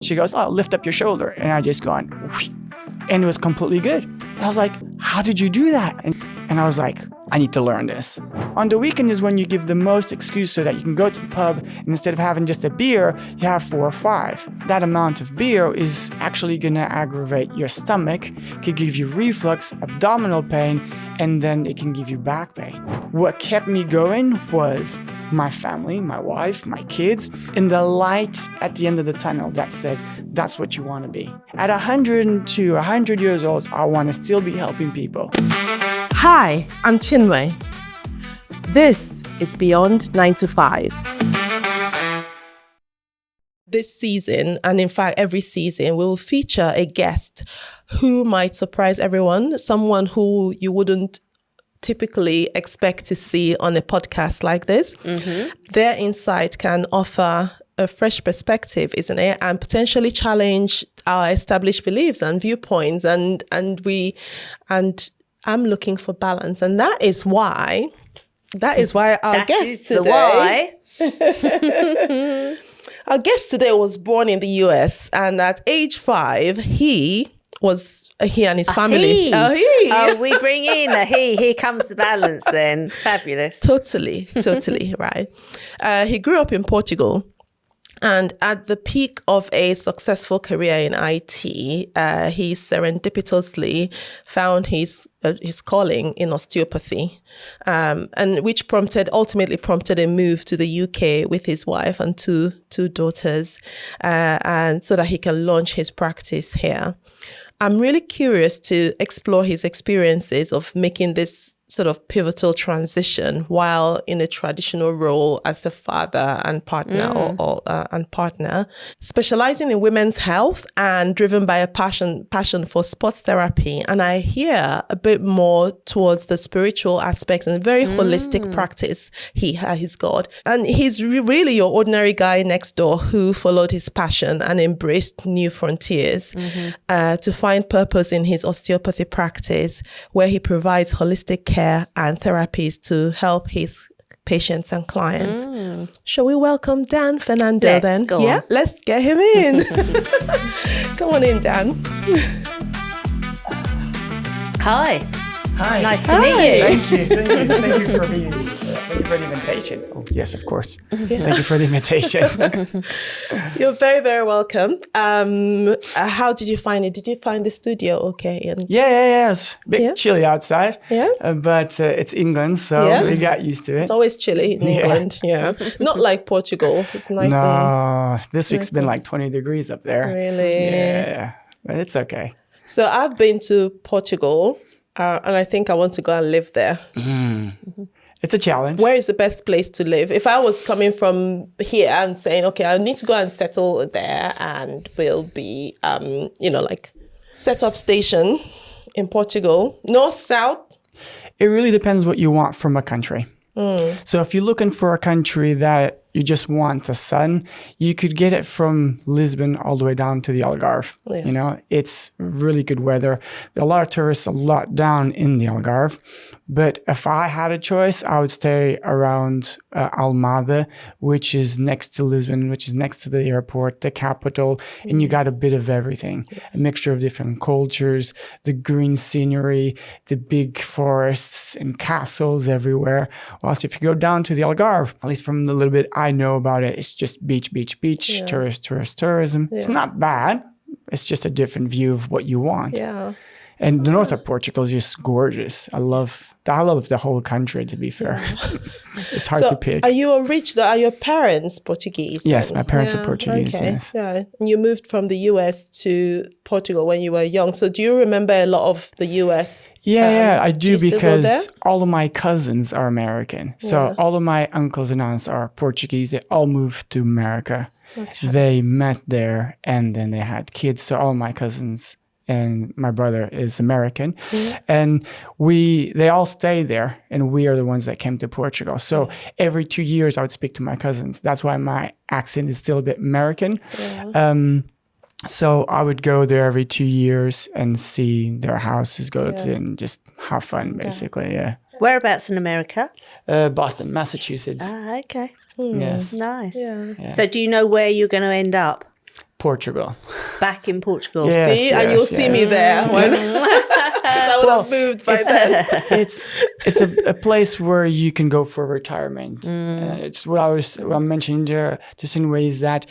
She goes, oh, lift up your shoulder. And I just gone, whoosh, and it was completely good. And I was like, how did you do that? And I was like, I need to learn this. On the weekend is when you give the most excuse so that you can go to the pub, and instead of having just a beer, you have 4 or 5. That amount of beer is actually gonna aggravate your stomach, could give you reflux, abdominal pain, and then it can give you back pain. What kept me going was my family, my wife, my kids, and the light at the end of the tunnel that said, that's what you want to be. At 102, 100 years old, I want to still be helping people. Hi, I'm Chinwe. This is Beyond 9 to 5. This season, and in fact every season, we will feature a guest who might surprise everyone, someone who you wouldn't typically expect to see on a podcast like this. Mm-hmm. Their insight can offer a fresh perspective, isn't it? And potentially challenge our established beliefs and viewpoints. And I'm looking for balance. And that is why our guest today... Our guest today was born in the US, and at age 5, he and his family. We bring in a he. Here comes the balance then. Fabulous. Totally, right. He grew up in Portugal. And at the peak of a successful career in IT, he serendipitously found his calling in osteopathy, and which ultimately prompted a move to the UK with his wife and two daughters, and so that he can launch his practice here. I'm really curious to explore his experiences of making this sort of pivotal transition while in a traditional role as a father and partner, specializing in women's health and driven by a passion for sports therapy. And I hear a bit more towards the spiritual aspects and very holistic practice he's got. And he's really your ordinary guy next door who followed his passion and embraced new frontiers to find purpose in his osteopathy practice, where he provides holistic care and therapies to help his patients and clients. Shall we welcome Dan Fernandes then? Yeah, let's get him in. Come on in, Dan. Hi. Nice to meet you. Thank you for being here. Thank you for the invitation. Oh, yes, of course. Yeah. Thank you for the invitation. You're very, very welcome. How did you find it? Did you find the studio okay? Yeah. It's a bit chilly outside. Yeah. But it's England, so we got used to it. It's always chilly in England. Yeah. Not like Portugal. It's nice. No, this week's been like 20 degrees up there. Really? Yeah. But it's okay. So I've been to Portugal, and I think I want to go and live there. It's a challenge. Where is the best place to live? If I was coming from here and saying, okay, I need to go and settle there and we'll be, set up station in Portugal, north, south? It really depends what you want from a country. So if you're looking for a country that you just want the sun, you could get it from Lisbon all the way down to the Algarve. Yeah. You know, it's really good weather. There are a lot of tourists, a lot down in the Algarve. But if I had a choice, I would stay around Almada, which is next to Lisbon, which is next to the airport, the capital, and you got a bit of everything. A mixture of different cultures, the green scenery, the big forests and castles everywhere. Whilst if you go down to the Algarve, at least from the little bit I know about it, it's just beach, tourism. Yeah. It's not bad. It's just a different view of what you want. Yeah. And the north of Portugal is just gorgeous. I love the whole country, to be fair. It's hard to pick. Are your parents Portuguese? Yes, then? My parents are Portuguese. Okay. Yes. Yeah. And you moved from the US to Portugal when you were young. So do you remember a lot of the US? Yeah, I do, because all of my cousins are American. So all of my uncles and aunts are Portuguese. They all moved to America. Okay. They met there and then they had kids. So all my cousins and my brother is American, and they all stay there, and we are the ones that came to Portugal. So every 2 years I would speak to my cousins. That's why my accent is still a bit American. Yeah. So I would go there every 2 years and see their houses, and just have fun, basically. Yeah. Whereabouts in America? Boston, Massachusetts. Okay. Yes. Nice. Yeah. So do you know where you're going to end up? Portugal. Back in Portugal. Yes, See, and you'll see me there when I would have moved by then. It's a place where you can go for retirement. It's what I'm mentioning there, just in ways that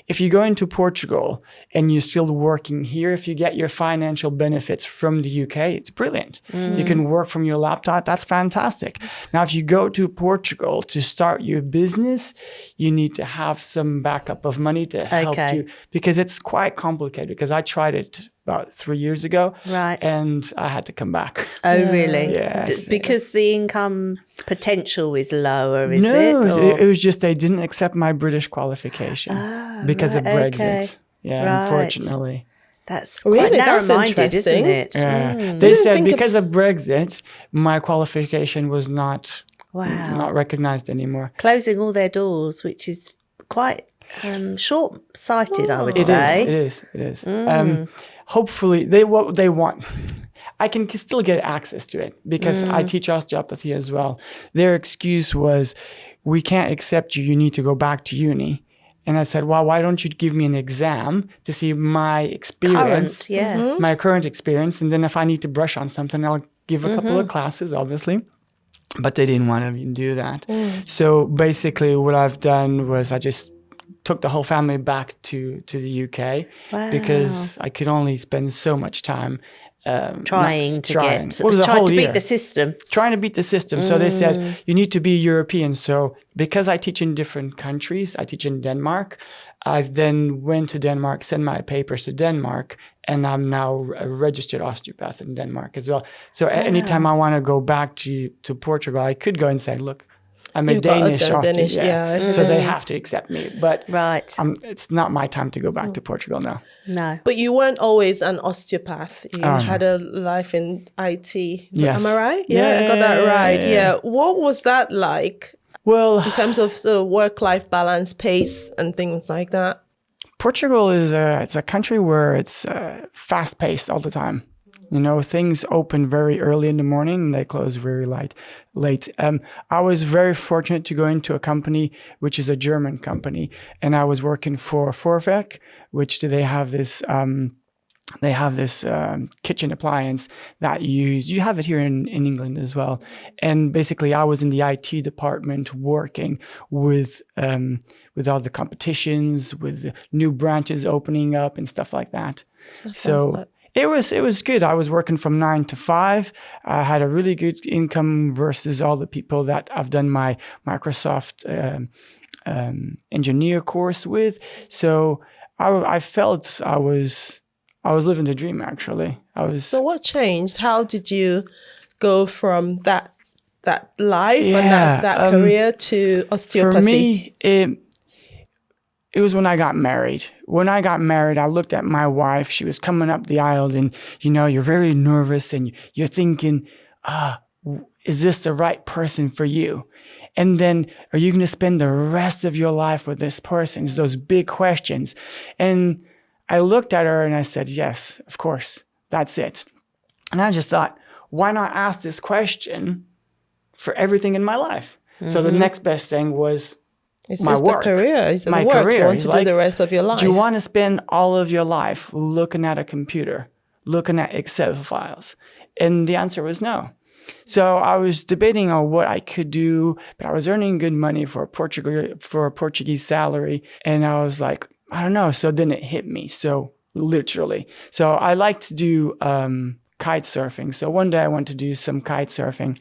if you go into Portugal and you're still working here, if you get your financial benefits from the UK, it's brilliant. You can work from your laptop. That's fantastic. Now, if you go to Portugal to start your business, you need to have some backup of money to help you, because it's quite complicated. Because I tried it about 3 years ago, right, and I had to come back. Oh, really? Yes, because the income potential is lower, is no, it? it was just they didn't accept my British qualification because of Brexit. Okay. Yeah, unfortunately. That's Really? quite That's narrow-minded, interesting. isn't it? Yeah. They said because of Brexit, my qualification was not recognized anymore. Closing all their doors, which is quite short-sighted, I would say. It is. Hopefully, what they want, I can still get access to it because I teach osteopathy as well. Their excuse was, we can't accept you. You need to go back to uni. And I said, well, why don't you give me an exam to see my experience, my current experience, and then if I need to brush on something, I'll give a couple of classes, obviously. But they didn't want to do that. So basically what I've done was I just took the whole family back to the UK because I could only spend so much time trying to beat the system. Trying to beat the system. So they said, you need to be European. So because I teach in different countries, I teach in Denmark. I then went to Denmark, sent my papers to Denmark, and I'm now a registered osteopath in Denmark as well. So anytime I want to go back to Portugal, I could go and say, look, I'm a Danish osteopath. So they have to accept me. But it's not my time to go back to Portugal now. No. But you weren't always an osteopath. You had a life in IT. Yes. Am I right? Yeah, I got that right. Yeah. What was that like? Well, in terms of the work-life balance, pace, and things like that. Portugal is it's a country where it's fast-paced all the time. You know, things open very early in the morning and they close very late. I was very fortunate to go into a company which is a German company, and I was working for P.O.V, which they have this kitchen appliance that you have it here in England as well. And basically I was in the IT department working with all the competitions, with new branches opening up and stuff like that. So it was good. I was working from 9 to 5. I had a really good income versus all the people that I've done my Microsoft engineer course with. So I felt I was living the dream, actually. So what changed? How did you go from that life and that career to osteopathy? For me, it was when I got married. When I got married, I looked at my wife. She was coming up the aisle and, you're very nervous and you're thinking, is this the right person for you? And then are you going to spend the rest of your life with this person? It's those big questions. And I looked at her and I said, yes, of course, that's it. And I just thought, why not ask this question for everything in my life? So the next best thing was my work. My career. You want to do the rest of your life. Do you want to spend all of your life looking at a computer, looking at Excel files? And the answer was no. So I was debating on what I could do, but I was earning good money for a Portuguese salary. And I was like, I don't know. So then it hit me. So literally. So I like to do kite surfing. So one day I went to do some kite surfing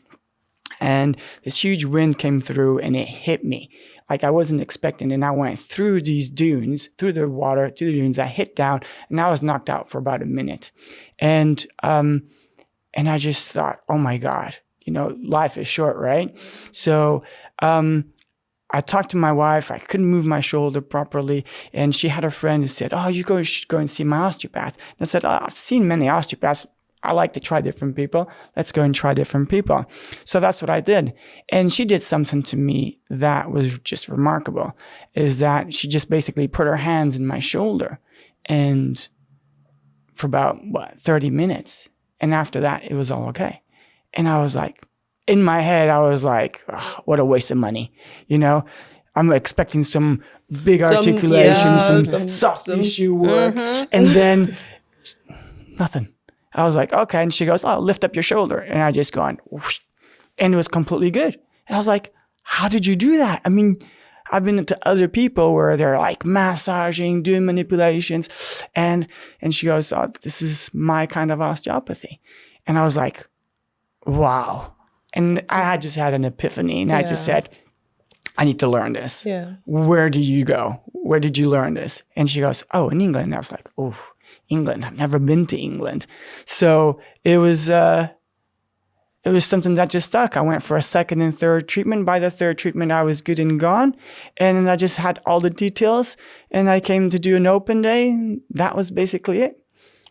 and this huge wind came through and it hit me like I wasn't expecting. And I went through these dunes, through the water, to the dunes. I hit down and I was knocked out for about a minute. And I just thought, oh my God, life is short, right? So I talked to my wife. I couldn't move my shoulder properly. And she had a friend who said, you should go and see my osteopath. And I said, I've seen many osteopaths. I like to try different people. Let's go and try different people. So that's what I did. And she did something to me that was just remarkable, is that she just basically put her hands in my shoulder and for about 30 minutes. And after that, it was all okay. And I was like, in my head, I was like, what a waste of money. I'm expecting some big articulation, some soft tissue work. And then nothing. I was like, okay. And she goes, oh, lift up your shoulder. And I just gone, whoosh, and it was completely good. And I was like, how did you do that? I mean, I've been into other people where they're like massaging, doing manipulations. And she goes, oh, this is my kind of osteopathy. And I was like, wow. And I just had an epiphany. And I just said, I need to learn this. Yeah. Where do you go? Where did you learn this? And she goes, oh, in England. And I was like, oh, England. I've never been to England. So it was something that just stuck. I went for a second and third treatment. By the third treatment, I was good and gone. And I just had all the details. And I came to do an open day. And that was basically it.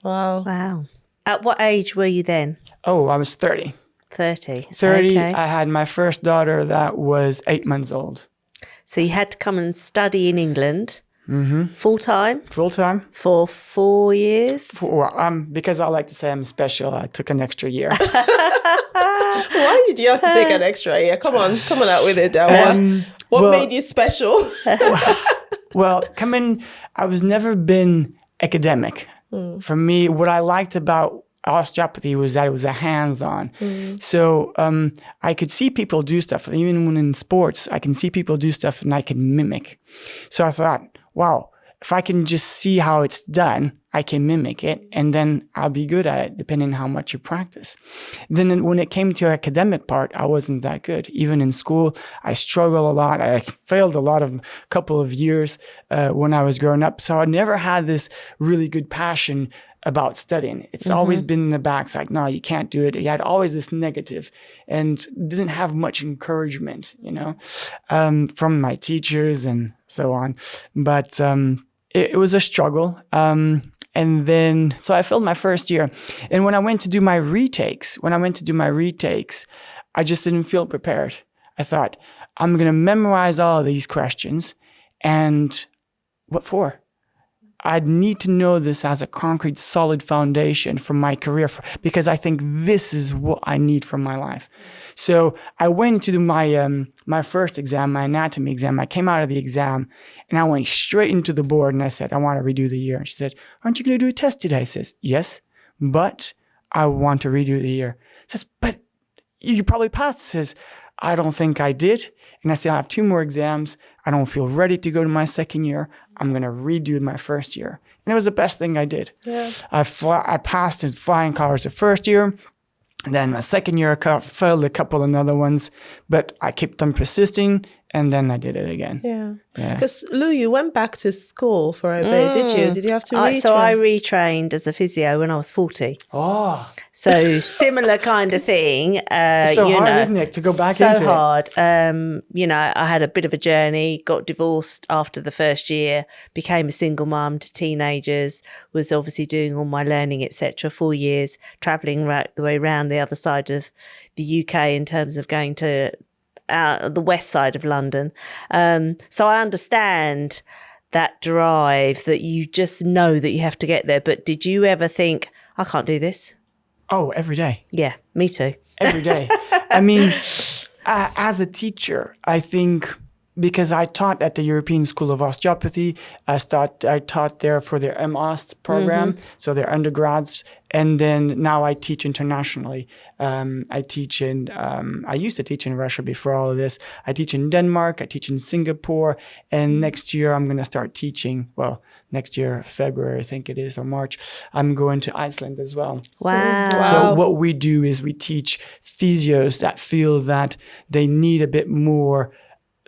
Wow. At what age were you then? Oh, I was 30. 30. 30. Okay. I had my first daughter that was 8 months old. So you had to come and study in England full time? Full time. For 4 years? Because I like to say I'm special, I took an extra year. Why did you have to take an extra year? Come on out with it, Dawa. What made you special? Well, I was never been academic. For me, what I liked about osteopathy was that it was a hands-on. So I could see people do stuff. Even when in sports, I can see people do stuff and I can mimic. So I thought, wow, if I can just see how it's done, I can mimic it, and then I'll be good at it, depending on how much you practice. Then when it came to academic part, I wasn't that good. Even in school, I struggled a lot. I failed a couple of years when I was growing up. So I never had this really good passion about studying. It's always been in the back. It's like, no, you can't do it. You had always this negative and didn't have much encouragement, from my teachers and so on. But it was a struggle. And then, so I failed my first year. And when I went to do my retakes, I just didn't feel prepared. I thought, I'm going to memorize all of these questions. And what for? I need to know this as a concrete, solid foundation for my career, because I think this is what I need for my life. So I went to do my first exam, my anatomy exam. I came out of the exam and I went straight into the board and I said, I want to redo the year. And she said, aren't you going to do a test today? I says, yes, but I want to redo the year. She says, but you probably passed. She says, I don't think I did. And I said, I have 2 more exams. I don't feel ready to go to my second year. I'm going to redo my first year. And it was the best thing I did. Yeah. I passed in flying colors the first year. Then my second year, I failed a couple of other ones, but I kept on persisting, and then I did it again. Yeah. Because Lou, you went back to school for a bit, did you? Did you have to retrain? So I retrained as a physio when I was 40. Oh. So similar kind of thing. It's so hard, isn't it, to go back into it? So hard. I had a bit of a journey, got divorced after the first year, became a single mum to teenagers, was obviously doing all my learning, etc. 4 years, travelling right the way around the other side of the UK in terms of going to the west side of London. So I understand that drive that you just know that you have to get there. But did you ever think, I can't do this? Oh, every day. Yeah, me too. Every day. I mean, as a teacher, I think because I taught at the European School of Osteopathy, I taught there for their MOst program, so their undergrads, and then now I teach internationally. I used to teach in Russia before all of this. I teach in Denmark, I teach in Singapore, and next year I'm going to start teaching, next year, February, I think it is, or March, I'm going to Iceland as well. Wow. So what we do is we teach physios that feel that they need a bit more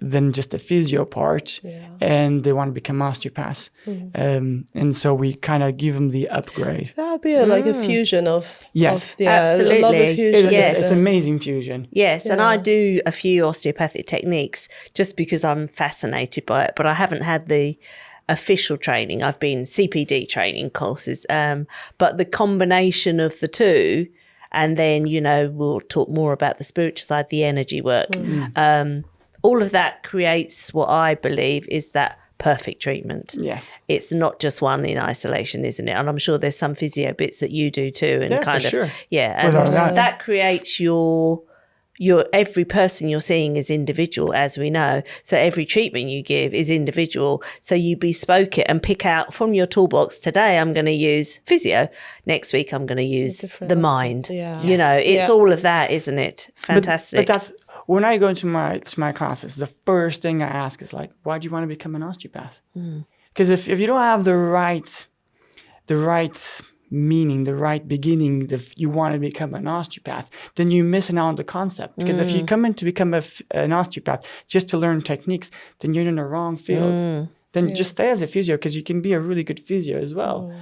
than just the physio part, and they want to become osteopaths. And so we kind of give them the upgrade. That would be like a fusion of... Yes, absolutely. Fusion. It's an amazing fusion. Yes, and I do a few osteopathic techniques just because I'm fascinated by it, but I haven't had the official training. I've been CPD training courses, but the combination of the two, and then, we'll talk more about the spiritual side, the energy work, all of that creates what I believe is that perfect treatment. Yes. It's not just one in isolation, isn't it? And I'm sure there's some physio bits that you do too. And Sure. and that creates your every person you're seeing is individual, as we know. So every treatment you give is individual. So you bespoke it and pick out from your toolbox. Today I'm going to use physio. Next week I'm going to use the mind. Yeah. You know, it's all of that, isn't it? Fantastic. But that's when I go into my classes, the first thing I ask is like, why do you want to become an osteopath? Because if you don't have the right meaning, the right beginning, if you want to become an osteopath, then you're missing out on the concept. Because if you come in to become an osteopath just to learn techniques, then you're in the wrong field. Then just stay as a physio, because you can be a really good physio as well.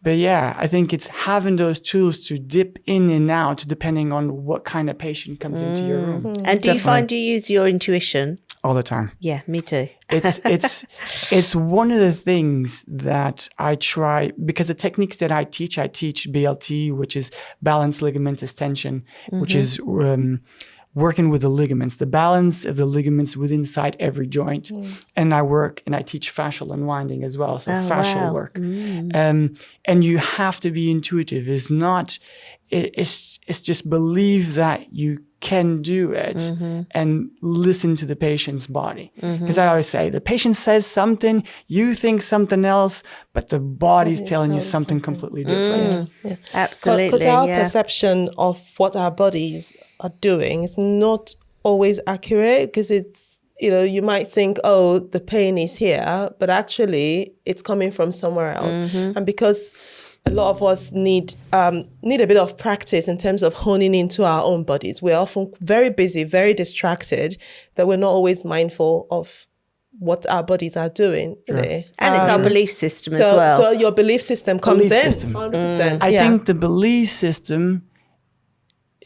But yeah, I think it's having those tools to dip in and out depending on what kind of patient comes into your room. And do you find you use your intuition? All the time. Yeah, me too. It's one of the things that I try, because the techniques that I teach BLT, which is balanced ligamentous tension, which is working with the ligaments, the balance of the ligaments within inside every joint. And I teach fascial unwinding as well, so fascial work. And you have to be intuitive. It's just believe that you can do it and listen to the patient's body. Because I always say, the patient says something, you think something else, but the body's telling you something completely different. Absolutely. Because our perception of what our bodies are doing is not always accurate, because it's, you might think, oh, the pain is here, but actually it's coming from somewhere else. And because a lot of us need a bit of practice in terms of honing into our own bodies. We're often very busy, very distracted, that we're not always mindful of what our bodies are doing. Really. And it's our belief system as well. So your belief system comes in. 100%. I think the belief system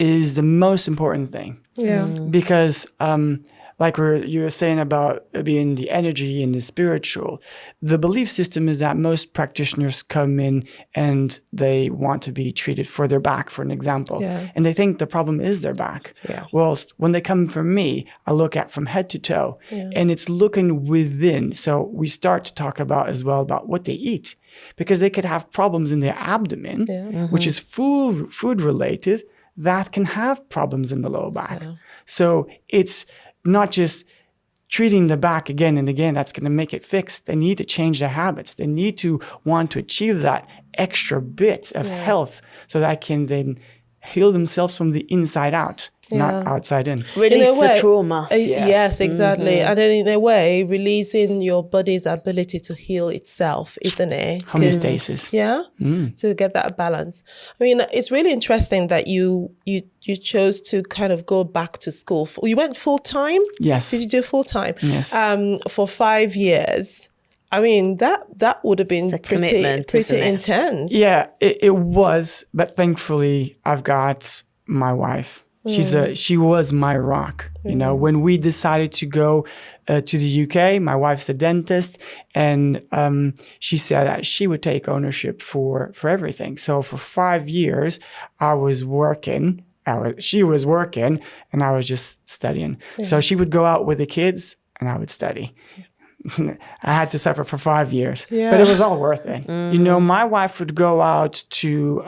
is the most important thing. Yeah. Because like you were saying about being the energy and the spiritual, the belief system is that most practitioners come in and they want to be treated for their back, for an example. And they think the problem is their back. Well, when they come from me, I look at from head to toe, and it's looking within. So we start to talk about as well about what they eat, because they could have problems in their abdomen, which is food related, that can have problems in the lower back. So it's not just treating the back again and again that's going to make it fixed. They need to change their habits. They need to want to achieve that extra bit of health so that I can then heal themselves from the inside out, not outside in. Release the trauma. Yes, exactly. And then in a way, releasing your body's ability to heal itself, isn't it? Homeostasis. To get that balance. I mean, it's really interesting that you chose to kind of go back to school. You went full time? Yes. Did you do full time? Yes. For 5 years. I mean, that would have been pretty intense. Yeah, it was. But thankfully, I've got my wife. She was my rock. When we decided to go to the UK, my wife's a dentist, and she said that she would take ownership for everything. So for 5 years, I was working. She was working, and I was just studying. So she would go out with the kids, and I would study. I had to suffer for 5 years, but it was all worth it. My wife would go out to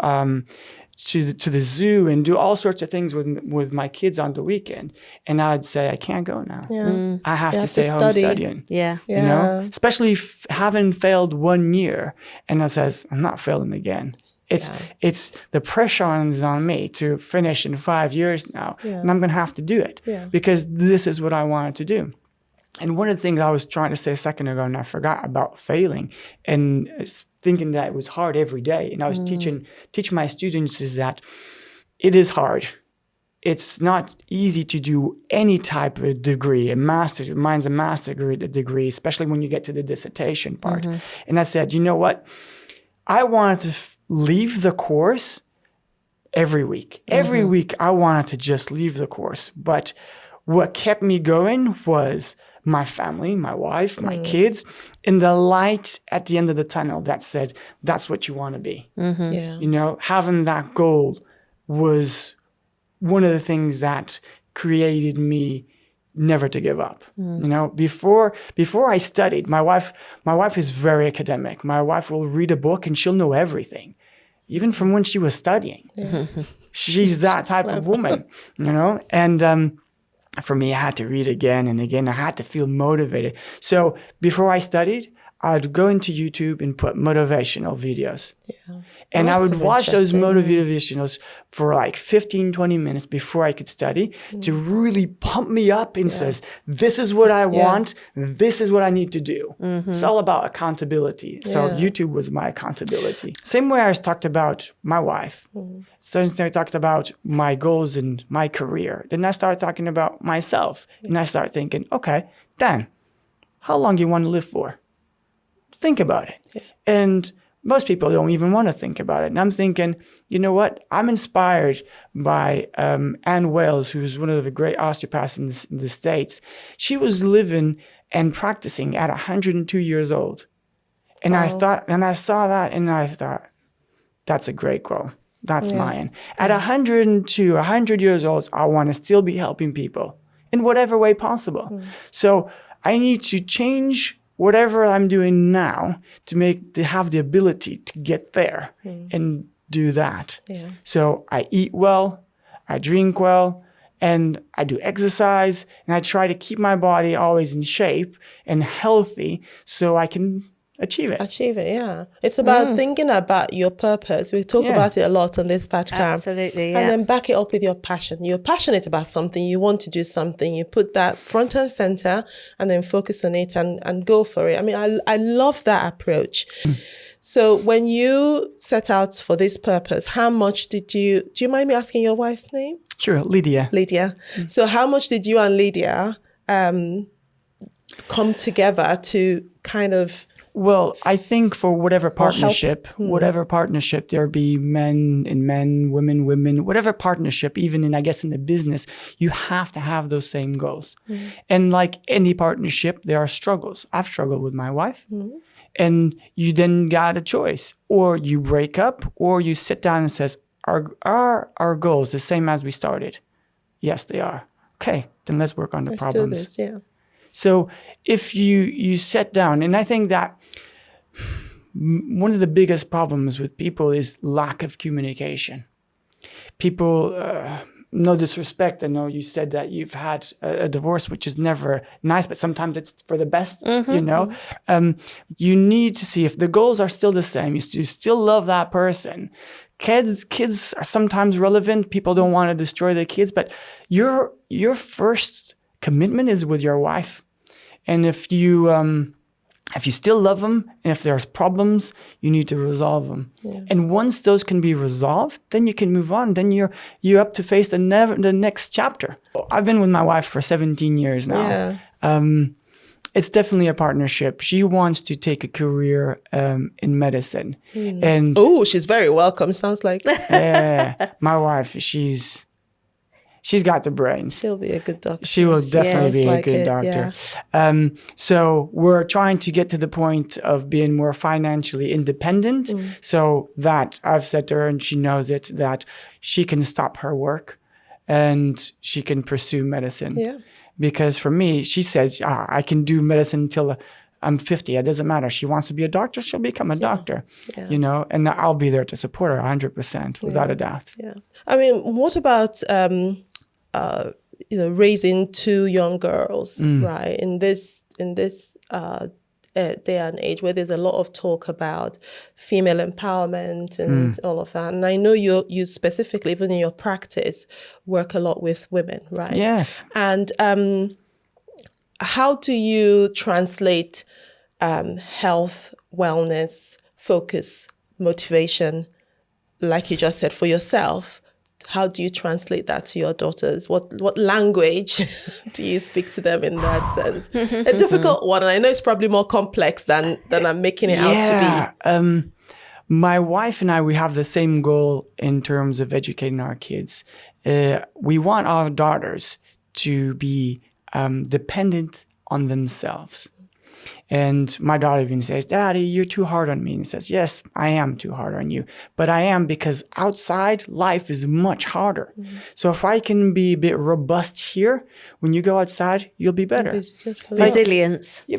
the zoo and do all sorts of things with my kids on the weekend, and I'd say, I can't go now. I have to stay home studying. Especially having failed 1 year, and I says, I'm not failing again. It's the pressure is on me to finish in 5 years now, and I'm going to have to do it because this is what I wanted to do. And one of the things I was trying to say a second ago, and I forgot about failing, and thinking that it was hard every day. And I was teaching my students is that it is hard. It's not easy to do any type of degree, mine's a master degree, especially when you get to the dissertation part. And I said, you know what? I wanted to leave the course every week. Every week I wanted to just leave the course. But what kept me going was my family, my wife, my kids, and the light at the end of the tunnel that said, that's what you want to be. Having that goal was one of the things that created me never to give up. Before I studied, my wife is very academic. My wife will read a book and she'll know everything. even from when she was studying. Yeah. She's that type of woman, you know? And for me, I had to read again and again. I had to feel motivated. So before I studied, I'd go into YouTube and put motivational videos. Yeah. And I would watch those motivationals for like 15, 20 minutes before I could study to really pump me up and says, this is what I want. This is what I need to do. It's all about accountability. So YouTube was my accountability. Same way I talked about my wife. So I talked about my goals and my career. Then I started talking about myself. And I started thinking, okay, Dan, how long do you want to live for? Think about it. Yeah. And most people don't even want to think about it. And I'm thinking, you know what? I'm inspired by Ann Wales, who's one of the great osteopaths in the States. She was living and practicing at 102 years old. And I saw that and I thought, that's a great goal. That's mine. At 102, 100 years old, I want to still be helping people in whatever way possible. So I need to change whatever I'm doing now to have the ability to get there and do that. Yeah. So I eat well, I drink well, and I do exercise, and I try to keep my body always in shape and healthy so I can achieve it. Yeah. It's about thinking about your purpose. We talk about it a lot on this podcast. Absolutely, yeah. And then back it up with your passion. You're passionate about something, you want to do something, you put that front and center and then focus on it and go for it. I mean, I love that approach. So when you set out for this purpose, how much do you mind me asking your wife's name? Sure, Lydia. So how much did you and Lydia come together to kind of... Well, I think for whatever partnership, there be men, women, whatever partnership, even in the business, you have to have those same goals. And like any partnership, there are struggles. I've struggled with my wife. And you then got a choice. Or you break up, or you sit down and says, are our goals the same as we started? Yes, they are. Okay, then let's work on the problems. Let's do this, yeah. So if you sit down, and I think that one of the biggest problems with people is lack of communication. People, no disrespect, I know you said that you've had a divorce, which is never nice, but sometimes it's for the best, you know. You need to see if the goals are still the same, you still love that person. Kids are sometimes relevant. People don't want to destroy their kids, but your first commitment is with your wife. And if you still love them, and if there's problems, you need to resolve them. Yeah. And once those can be resolved, then you can move on. Then you're up to face the next chapter. I've been with my wife for 17 years now. Yeah. It's definitely a partnership. She wants to take a career in medicine. And she's very welcome. Sounds like. My wife, she's got the brains. She'll be a good doctor. She will definitely be a good doctor. Yeah. So we're trying to get to the point of being more financially independent. So that I've said to her, and she knows it, that she can stop her work and she can pursue medicine. Yeah. Because for me, she says, I can do medicine until I'm 50. It doesn't matter. She wants to be a doctor, she'll become a doctor, you know, and I'll be there to support her 100% without a doubt. Yeah. I mean, what about, raising two young girls, right? In this day and age where there's a lot of talk about female empowerment and all of that. And I know you specifically, even in your practice, work a lot with women, right? Yes. And how do you translate health, wellness, focus, motivation, like you just said, for yourself? How do you translate that to your daughters? What language do you speak to them in that sense? A difficult one. And I know it's probably more complex than I'm making it out to be. My wife and I, we have the same goal in terms of educating our kids. We want our daughters to be dependent on themselves. And my daughter even says, Daddy, you're too hard on me. And he says, yes, I am too hard on you. But I am, because outside life is much harder. So if I can be a bit robust here, when you go outside, you'll be better. Resilience. I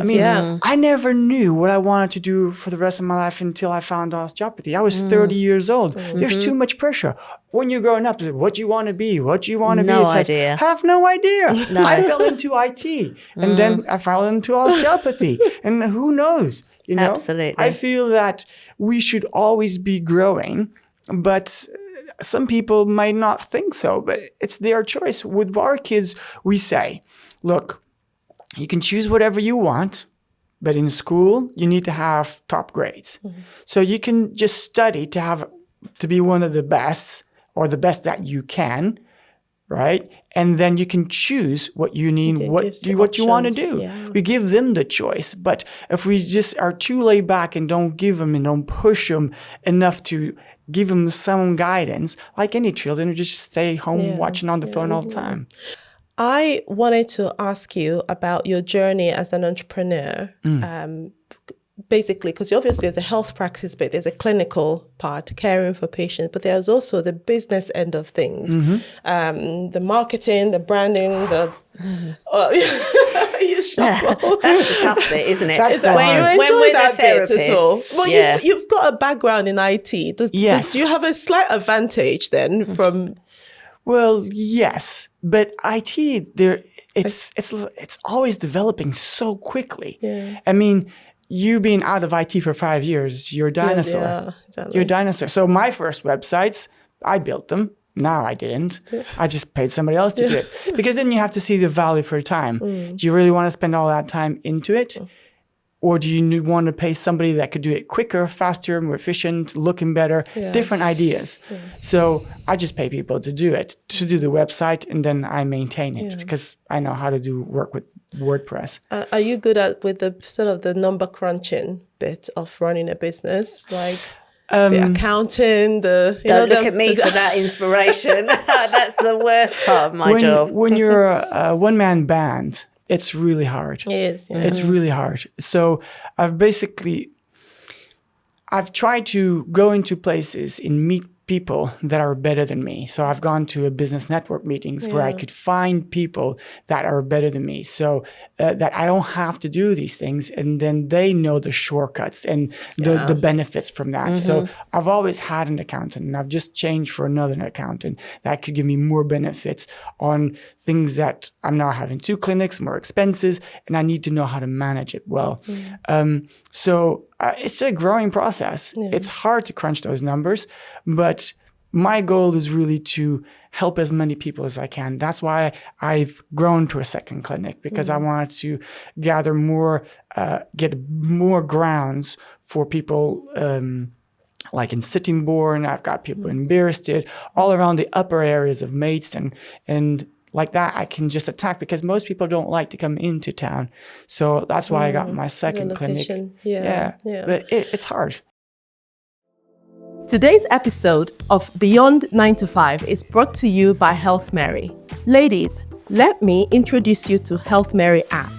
mean, I never knew what I wanted to do for the rest of my life until I found osteopathy. I was 30 years old. There's too much pressure. When you're growing up, what do you want to be? What do you want to be? No It says, idea. have no idea. I fell into IT, and then I fell into osteopathy, and who knows? You know, Absolutely. I feel that we should always be growing, but some people might not think so. But it's their choice. With our kids, we say, look, you can choose whatever you want. But in school, you need to have top grades. So you can just study to be one of the best, or the best that you can, right? And then you can choose what you need, what you want to do. Yeah. We give them the choice. But if we just are too laid back and don't give them and don't push them enough to give them some guidance, like any children who just stay home watching on the phone all the time. I wanted to ask you about your journey as an entrepreneur. Basically, because obviously there's a health practice bit, there's a clinical part, caring for patients, but there's also the business end of things, the marketing, the branding, you shuffle. That's the tough bit, isn't it? That's Do you enjoy that bit at all? Well, yeah. you've got a background in IT. Yes. Do you have a slight advantage then from? Well, yes, but IT, it's always developing so quickly. Yeah. I mean, you being out of IT for 5 years, you're a dinosaur. Yeah, exactly. You're a dinosaur. So my first websites, I built them. No, I didn't. I just paid somebody else to do it. Because then you have to see the value for your time. Do you really want to spend all that time into it? Or do you want to pay somebody that could do it quicker, faster, more efficient, looking better, different ideas? So I just pay people to do it, to do the website, and then I maintain it because I know how to do work with WordPress. Are you good with the sort of the number crunching bit of running a business, like the accounting? Don't look at me for that inspiration. That's the worst part of my job. When you're a one-man band, it's really hard. It is. Yeah. It's really hard. So I've tried to go into places and meet people that are better than me. So I've gone to a business network meetings where I could find people that are better than me, so that I don't have to do these things, and then they know the shortcuts and the benefits from that. So I've always had an accountant, and I've just changed for another accountant that could give me more benefits on things that I'm now having 2 clinics, more expenses, and I need to know how to manage it well. So it's a growing process. It's hard to crunch those numbers, but my goal is really to help as many people as I can. That's why I've grown to a second clinic, because I wanted to gather more, get more grounds for people like in Sittingbourne. I've got people in Bearsted, all around the upper areas of Maidstone. And like that, I can just attack, because most people don't like to come into town. So that's why I got my second clinic. Yeah. But it's hard. Today's episode of Beyond 9 to 5 is brought to you by Health Mary. Ladies, let me introduce you to Health Mary app,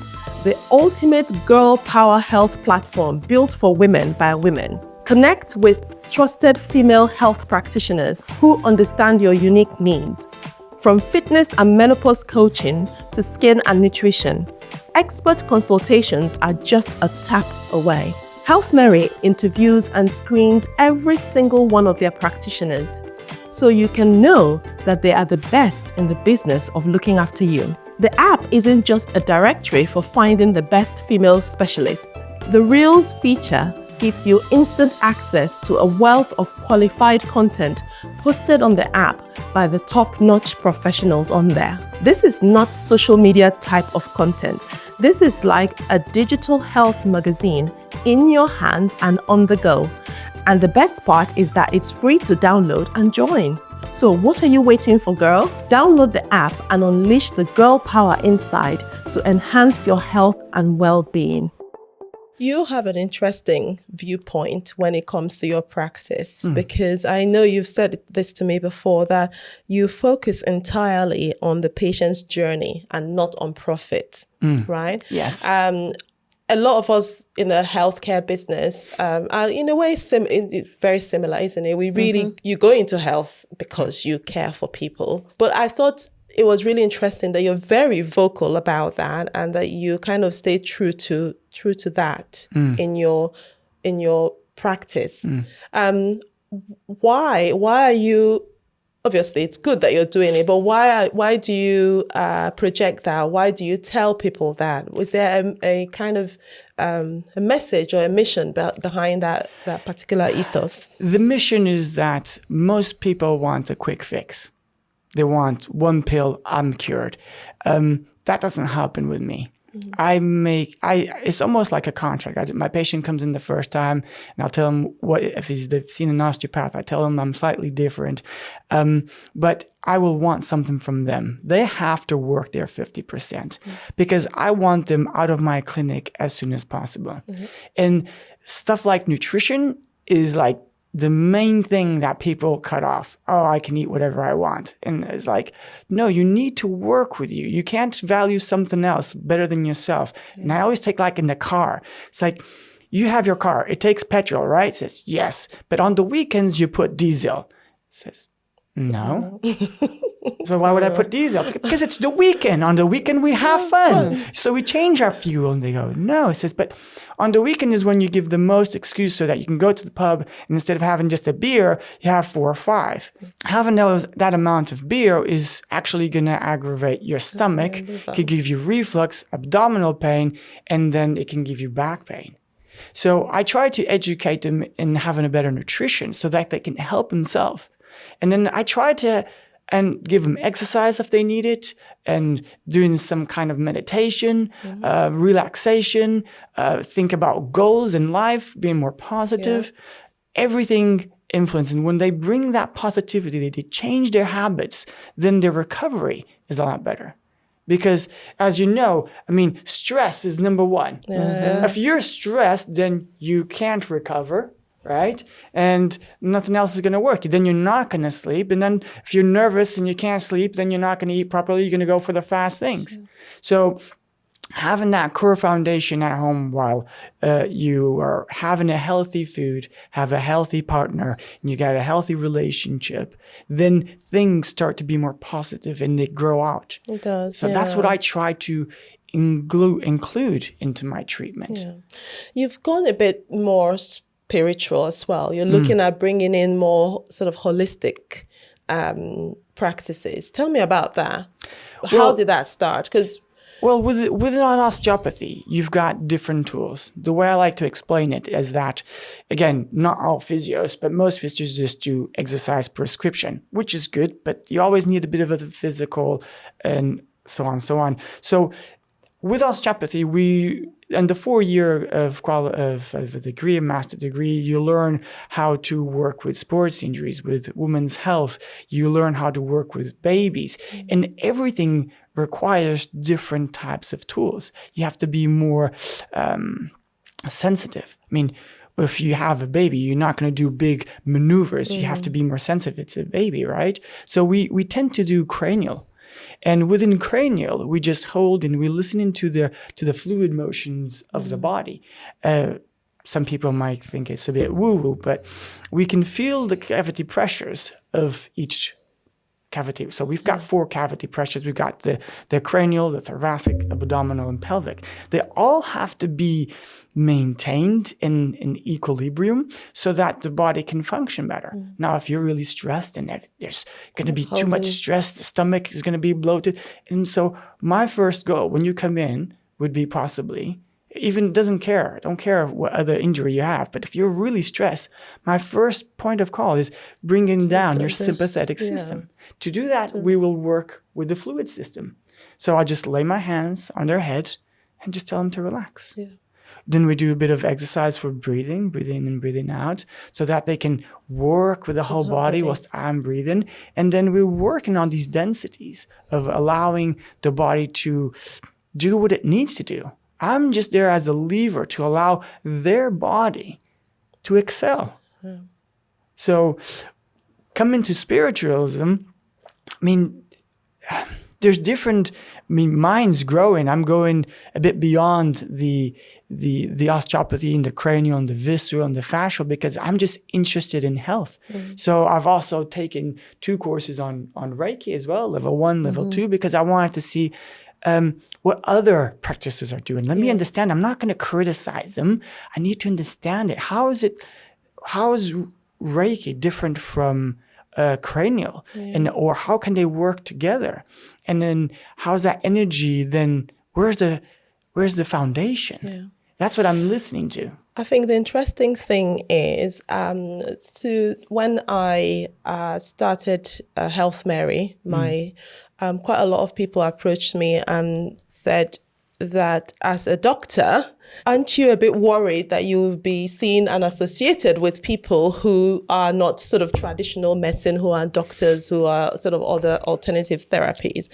the ultimate girl power health platform built for women by women. Connect with trusted female health practitioners who understand your unique needs. From fitness and menopause coaching to skin and nutrition, expert consultations are just a tap away. Health Mary interviews and screens every single one of their practitioners, so you can know that they are the best in the business of looking after you. The app isn't just a directory for finding the best female specialists. The Reels feature gives you instant access to a wealth of qualified content posted on the app by the top-notch professionals on there. This is not social media type of content. This is like a digital health magazine in your hands and on the go. And the best part is that it's free to download and join. So what are you waiting for, girl? Download the app and unleash the girl power inside to enhance your health and well-being. You have an interesting viewpoint when it comes to your practice, because I know you've said this to me before, that you focus entirely on the patient's journey and not on profit, right? Yes. a lot of us in the healthcare business are in a way very similar, isn't it? We really, you go into health because you care for people. But I thought it was really interesting that you're very vocal about that and that you kind of stay true to that in your practice. Why are you? Obviously, it's good that you're doing it, but why do you project that? Why do you tell people that? Was there a kind of a message or a mission behind that particular ethos? The mission is that most people want a quick fix. They want one pill, I'm cured. That doesn't happen with me. It's almost like a contract. My patient comes in the first time and I'll tell him if they've seen an osteopath, I tell them I'm slightly different. But I will want something from them. They have to work their 50% because I want them out of my clinic as soon as possible. And stuff like nutrition is like the main thing that people cut off. Oh, I can eat whatever I want. And it's like, no, you need to work with you. You can't value something else better than yourself. And I always take like in the car. It's like, you have your car. It takes petrol, right? It says, yes. But on the weekends, you put diesel. It says, no. So why would I put diesel? Because it's the weekend. On the weekend, we have fun. So we change our fuel. And they go, no. It says, but on the weekend is when you give the most excuse so that you can go to the pub and instead of having just a beer, you have 4 or 5. Having that amount of beer is actually going to aggravate your stomach. It could give you reflux, abdominal pain, and then it can give you back pain. So I try to educate them in having a better nutrition so that they can help themselves. And then I try to give them exercise if they need it, and doing some kind of meditation, relaxation, think about goals in life, being more positive. Everything influences. And when they bring that positivity, they change their habits, then their recovery is a lot better. Because as you know, stress is number one. If you're stressed, then you can't recover. Right? And nothing else is going to work. Then you're not going to sleep. And then if you're nervous and you can't sleep, then you're not going to eat properly. You're going to go for the fast things. So having that core foundation at home while you are having a healthy food, have a healthy partner, and you got a healthy relationship, then things start to be more positive and they grow out. It does. So that's what I try to include into my treatment. Yeah. You've gone a bit more spiritual as well. You're looking at bringing in more sort of holistic practices. Tell me about that. How did that start? With osteopathy, you've got different tools. The way I like to explain it is that, again, not all physios, but most physios just do exercise prescription, which is good, but you always need a bit of a physical and so on and so on. So with osteopathy, in the 4 year of a degree, a master degree, you learn how to work with sports injuries, with women's health. You learn how to work with babies. And everything requires different types of tools. You have to be more sensitive. If you have a baby, you're not going to do big maneuvers. You have to be more sensitive. It's a baby, right? So we tend to do cranial. And within cranial, we just hold and we listen into the fluid motions of the body. Some people might think it's a bit woo-woo, but we can feel the cavity pressures of each cavity. So we've got 4 cavity pressures. We've got the cranial, the thoracic, abdominal, and pelvic. They all have to be maintained in equilibrium so that the body can function better. Now, if you're really stressed and there's going to be too much stress, the stomach is going to be bloated. And so my first goal when you come in would be possibly, even don't care what other injury you have, but if you're really stressed, my first point of call is bringing down your sympathetic system. To do that, we will work with the fluid system. So I just lay my hands on their head and just tell them to relax. Then we do a bit of exercise for breathing in and breathing out, so that they can work with the whole body whilst I'm breathing. And then we're working on these densities of allowing the body to do what it needs to do. I'm just there as a lever to allow their body to excel. So coming to spiritualism, there's different, mine's growing. I'm going a bit beyond the osteopathy and the cranial and the visceral and the fascial, because I'm just interested in health. So I've also taken 2 courses on Reiki as well, level 1, level 2, because I wanted to see what other practices are doing. Let me understand. I'm not going to criticize them. I need to understand it. How is Reiki different from cranial, or how can they work together? And then how's that energy? Then where's the foundation? Yeah. That's what I'm listening to. I think the interesting thing is, when I started Health Mary, quite a lot of people approached me and said that as a doctor, aren't you a bit worried that you'll be seen and associated with people who are not sort of traditional medicine, who are doctors, who are sort of other alternative therapies?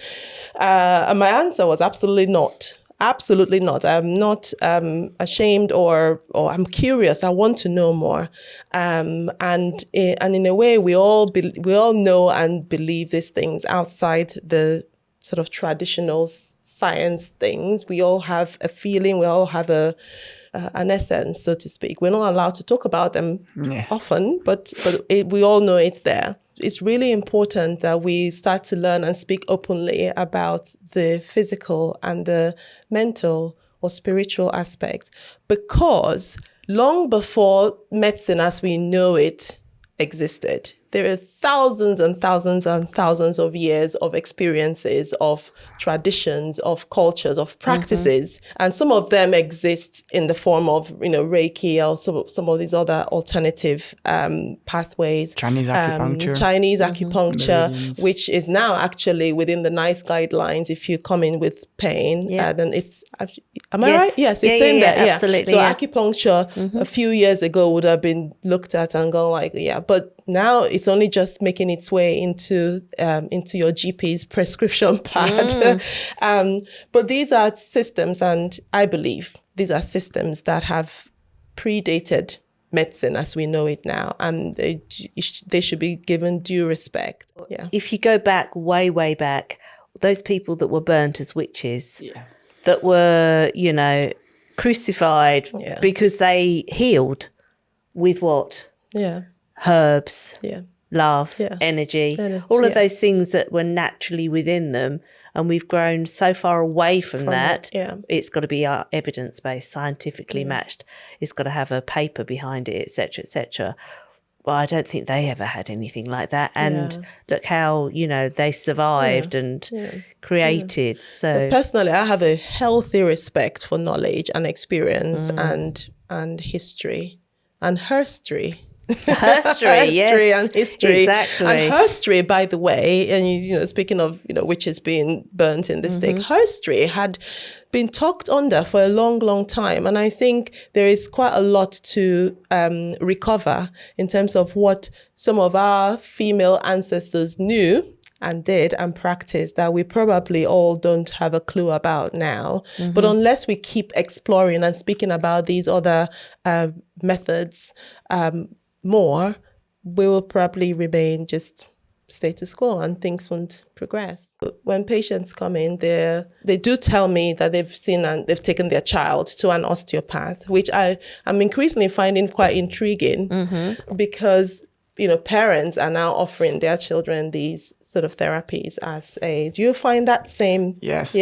And my answer was absolutely not. Absolutely not. I'm not ashamed or I'm curious. I want to know more. And in a way, we all know and believe these things outside the sort of traditional science things. We all have a feeling. We all have an essence, so to speak. We're not allowed to talk about them often, but we all know it's there. It's really important that we start to learn and speak openly about the physical and the mental or spiritual aspect, because long before medicine as we know it existed, there are thousands and thousands and thousands of years of experiences, of traditions, of cultures, of practices. And some of them exist in the form of, Reiki or some of these other alternative pathways. Chinese acupuncture. Acupuncture, which is now actually within the NICE guidelines. If you come in with pain, then it's, am I right? Yes, it's in there. Yeah, absolutely. So acupuncture a few years ago would have been looked at and gone like, but now it's only just making its way into your GP's prescription pad. But these are systems, and I believe these are systems that have predated medicine as we know it now, and they should be given due respect. Yeah. If you go back, way back, those people that were burnt as witches, that were, crucified because they healed with what? Yeah. Herbs, love, energy, all of those things that were naturally within them. And we've grown so far away from that. It's got to be evidence-based, scientifically matched. It's got to have a paper behind it, etc., etc. Well, I don't think they ever had anything like that. And look how, they survived and created. So personally, I have a healthy respect for knowledge and experience and history and herstory. Herstory, yes, and history, exactly. And herstory, by the way, and speaking of witches being burnt in the stake, herstory had been tucked under for a long time, and I think there is quite a lot to recover in terms of what some of our female ancestors knew and did and practiced that we probably all don't have a clue about now. But unless we keep exploring and speaking about these other methods more, we will probably remain just status quo and things won't progress. When patients come in, they do tell me that they've seen and they've taken their child to an osteopath, which I'm increasingly finding quite intriguing because parents are now offering their children these sort of therapies do you find that same? Yes,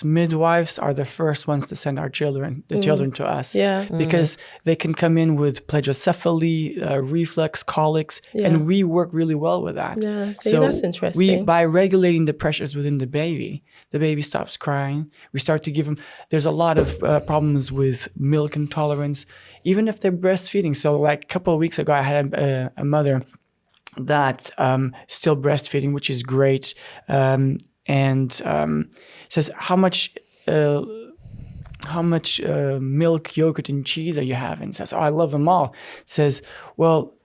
midwives are the first ones to send the children to us, because they can come in with plagiocephaly, reflux, colics, and we work really well with that. So that's interesting. By regulating the pressures within the baby stops crying. We start to give them, there's a lot of problems with milk intolerance, even if they're breastfeeding. So like a couple of weeks ago, I had a mother that still breastfeeding, which is great, and says, how much milk, yogurt, and cheese are you having? Says, I love them all. Says, well,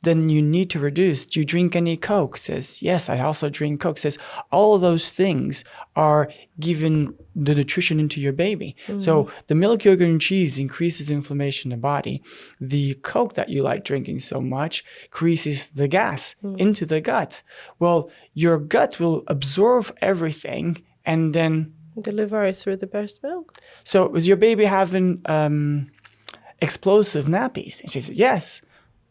then you need to reduce. Do you drink any Coke? Says, yes, I also drink Coke. Says, all of those things are giving the nutrition into your baby. So the milk, yogurt, and cheese increases inflammation in the body. The Coke that you like drinking so much increases the gas into the gut. Well, your gut will absorb everything and then deliver it through the breast milk. So was your baby having explosive nappies? And she said, yes.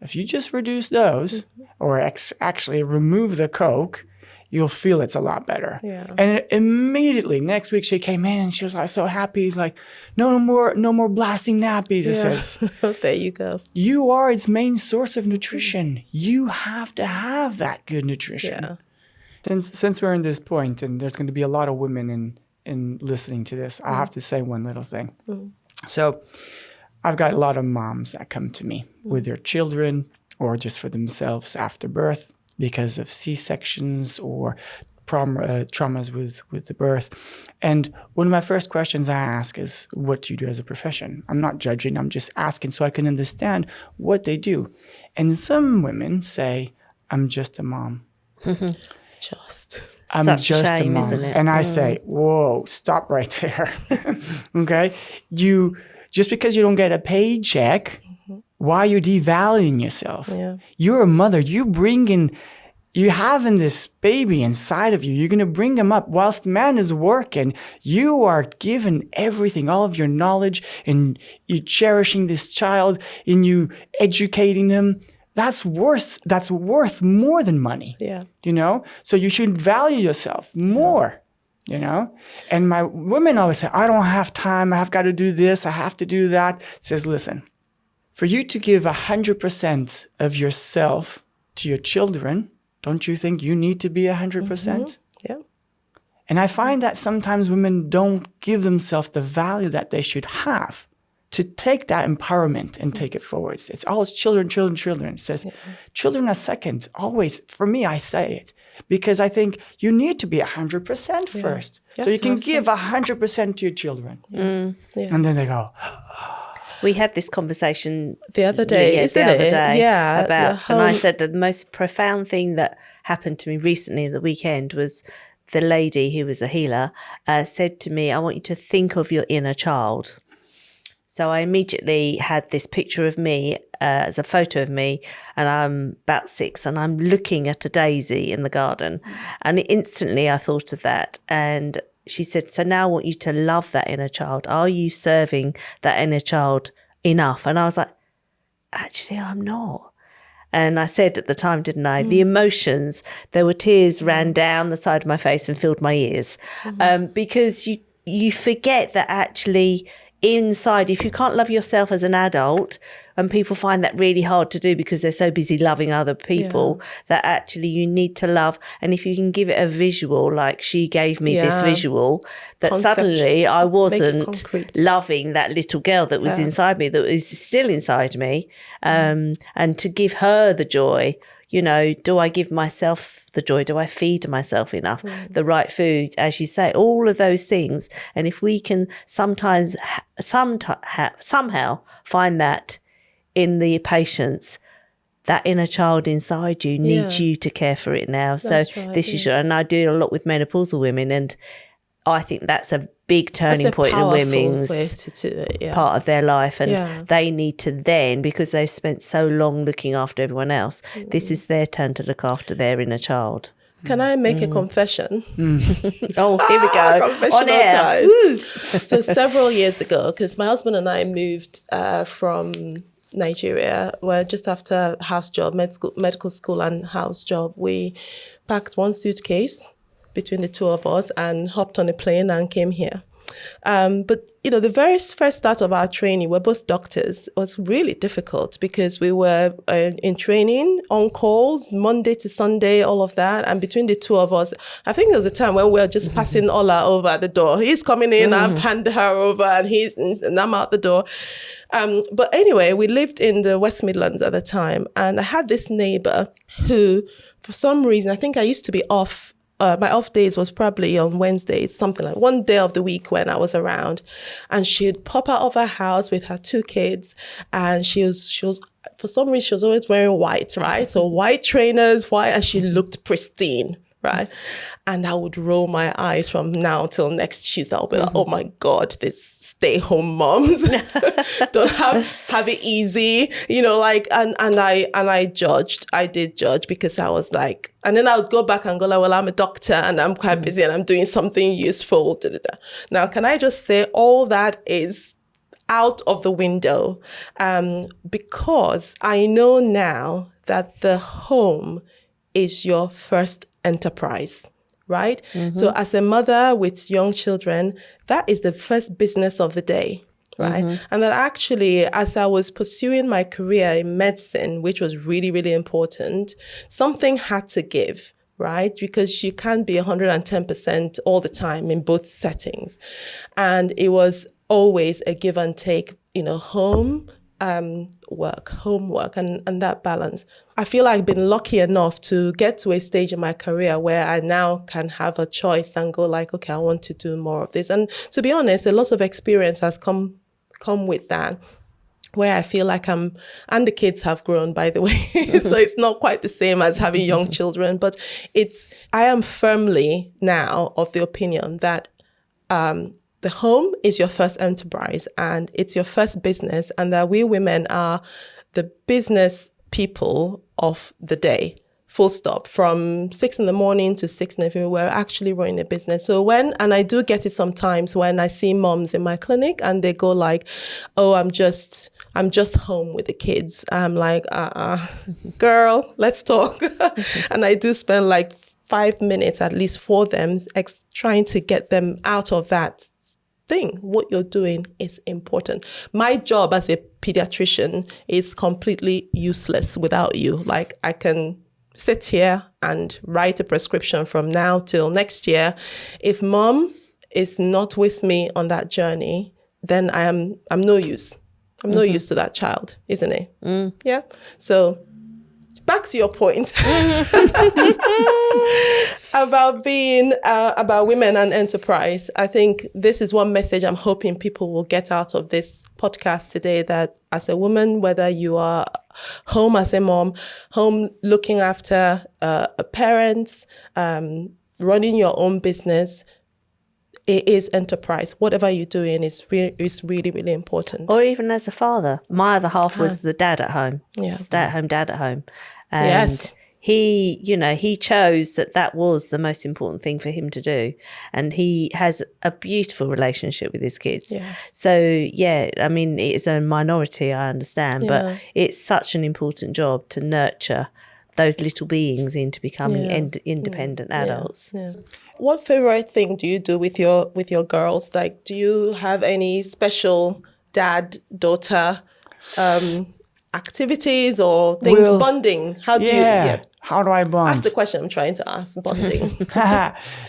If you just reduce those or actually remove the Coke, you'll feel it's a lot better. Yeah. And immediately next week she came in and she was like so happy. He's like, no more blasting nappies. It says, there you go. You are its main source of nutrition. You have to have that good nutrition. Yeah. Since we're in this point, and there's going to be a lot of women in listening to this, I have to say one little thing. So I've got a lot of moms that come to me with their children or just for themselves after birth because of C-sections or traumas with the birth. And one of my first questions I ask is, what do you do as a profession? I'm not judging. I'm just asking so I can understand what they do. And some women say, I'm just a mom. I'm Such just shame, a mom. isn't it? And I say, whoa, stop right there. Okay? Just because you don't get a paycheck, why are you devaluing yourself? Yeah. You're a mother. You having this baby inside of you. You're going to bring him up whilst the man is working. You are giving everything, all of your knowledge, and you cherishing this child, and you educating him. That's worth more than money. Yeah. So you should value yourself more. And my women always say, I don't have time. I've got to do this. I have to do that. Says, listen, for you to give 100% of yourself to your children, don't you think you need to be 100%? Yeah. And I find that sometimes women don't give themselves the value that they should have to take that empowerment and take it forwards. It's all children. It says, children are second. Always, for me, I say it. Because I think you need to be 100% first. So you can give 100% to your children. And then they go, We had this conversation the other day, Yeah. About, and I said that the most profound thing that happened to me recently at the weekend was the lady who was a healer said to me, I want you to think of your inner child. So I immediately had this picture of me as a photo of me, and I'm about 6 and I'm looking at a daisy in the garden. And instantly I thought of that. And she said, so now I want you to love that inner child. Are you serving that inner child enough? And I was like, actually, I'm not. And I said at the time, didn't I? The emotions, there were tears ran down the side of my face and filled my ears. Because you forget that actually inside, if you can't love yourself as an adult, and people find that really hard to do because they're so busy loving other people, that actually you need to love. And if you can give it a visual, like she gave me this visual, that suddenly I wasn't loving that little girl that was inside me, that is still inside me, and to give her the joy. Do I give myself the joy? Do I feed myself enough? The right food, as you say, all of those things. And if we can sometimes somehow find that in the patients, that inner child inside you needs you to care for it now. That's right, this is, and I do a lot with menopausal women, and I think that's a big turning point in women's part of their life, and they need to then, because they've spent so long looking after everyone else, this is their turn to look after their inner child. Can I make a confession? Oh, here we go. Confessional time. So several years ago, because my husband and I moved from Nigeria, where just after house job, medical school and house job, we packed one suitcase between the two of us and hopped on a plane and came here. But, the very first start of our training, we're both doctors, was really difficult because we were in training, on calls, Monday to Sunday, all of that. And between the two of us, I think there was a time when we were just passing Ola over at the door. He's coming in, I've handed her over, and I'm out the door. But anyway, we lived in the West Midlands at the time. And I had this neighbor who, for some reason, I think I used to be off my off days was probably on Wednesdays, something like one day of the week when I was around. And she'd pop out of her house with her 2 kids. And she was for some reason, she was always wearing white, right? So white trainers, and she looked pristine, right? And I would roll my eyes from now till next Tuesday. I'll be like, oh my God, this stay-home moms don't have it easy, like, and I did judge because I was like, and then I would go back and go like, well, I'm a doctor and I'm quite busy and I'm doing something useful. Now, can I just say all that is out of the window, because I know now that the home is your first enterprise, right? So as a mother with young children, that is the first business of the day, right? And that actually, as I was pursuing my career in medicine, which was really, really important, something had to give, right? Because you can't be 110% all the time in both settings. And it was always a give and take, home, homework, and that balance. I feel I've been lucky enough to get to a stage in my career where I now can have a choice and go like, okay, I want to do more of this. And to be honest, a lot of experience has come with that, where I feel like and the kids have grown, by the way. So it's not quite the same as having young children, but I am firmly now of the opinion that, the home is your first enterprise and it's your first business, and that we women are the business people of the day, full stop. From 6 a.m. to 6 p.m, we're actually running a business. So and I do get it sometimes when I see moms in my clinic and they go like, oh, I'm just home with the kids. I'm like, girl, let's talk. And I do spend like 5 minutes at least for them, trying to get them out of that thing. What you're doing is important. My job as a pediatrician is completely useless without you. Like, I can sit here and write a prescription from now till next year. If mom is not with me on that journey, then I'm no use. I'm no use to that child, isn't it? Yeah. So back to your point about being about women and enterprise. I think this is one message I'm hoping people will get out of this podcast today, that as a woman, whether you are home as a mom, home looking after parents, running your own business, it is enterprise. Whatever you're doing is really, really important. Or even as a father. My other half was the dad at home. Yeah. Stay-at-home dad at home. And yes. he chose that was the most important thing for him to do. And he has a beautiful relationship with his kids. Yeah. So, yeah, I mean, it's a minority, I understand, but it's such an important job to nurture those little beings into becoming independent adults. Yeah. What favorite thing do you do with your girls? Like, do you have any special dad-daughter activities or things, bonding? How do you... How do I bond? That's the question I'm trying to ask, bonding.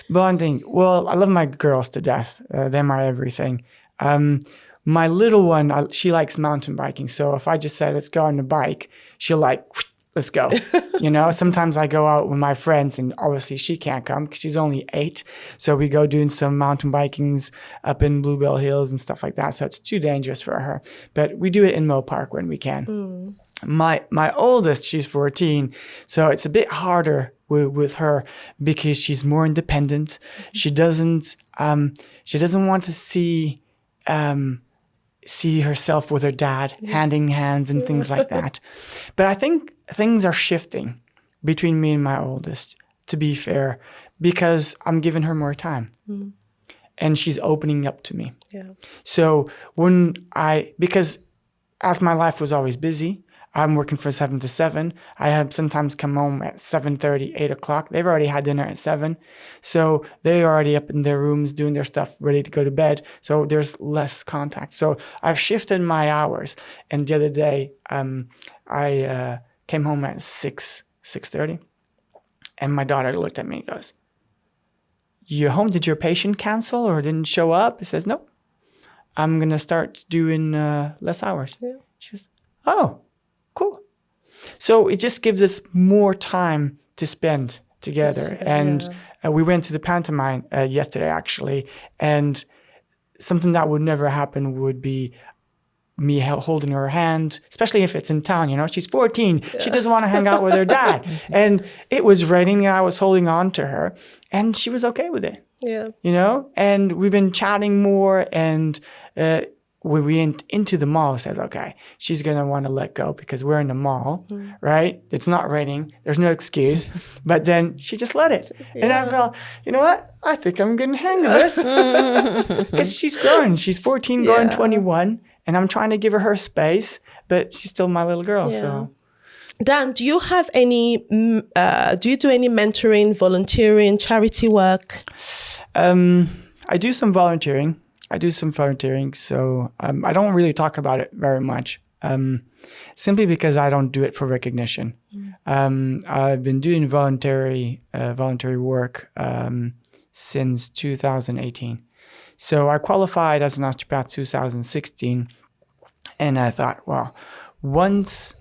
Bonding. Well, I love my girls to death. They're my everything. My little one, she likes mountain biking. So if I just say, let's go on a bike, she'll like... let's go. Sometimes I go out with my friends and obviously she can't come because she's only 8. So we go doing some mountain bikings up in Bluebell Hills and stuff like that. So it's too dangerous for her. But we do it in Mill Park when we can. My oldest, she's 14. So it's a bit harder with her because she's more independent. She doesn't want to see herself with her dad, handing hands and things like that. But I think things are shifting between me and my oldest, to be fair, because I'm giving her more time. And she's opening up to me. Yeah. So because as my life was always busy, I'm working from 7 to 7. I have sometimes come home at 7:30, 8 o'clock. They've already had dinner at 7. So they're already up in their rooms doing their stuff, ready to go to bed. So there's less contact. So I've shifted my hours. And the other day, I came home at 6:30. And my daughter looked at me and goes, "You home? Did your patient cancel or didn't show up?" I says, "Nope. I'm going to start doing less hours." Yeah. She goes, "Oh. Cool." So it just gives us more time to spend together. And we went to the pantomime yesterday, actually, and something that would never happen would be me holding her hand, especially if it's in town, she's 14. Yeah. She doesn't want to hang out with her dad. And it was raining and I was holding on to her and she was okay with it. Yeah. And we've been chatting more, and when we went into the mall, says, okay, she's going to want to let go because we're in the mall, right? It's not raining. There's no excuse. But then she just let it. Yeah. And I felt, you know what? I think I'm getting the hang of this because she's growing. She's 14, going 21. And I'm trying to give her space, but she's still my little girl. Yeah. So, Dan, do you have any? Do you do any mentoring, volunteering, charity work? I do some volunteering. So I don't really talk about it very much, simply because I don't do it for recognition. I've been doing voluntary work since 2018. So I qualified as an osteopath 2016, and I thought, well, once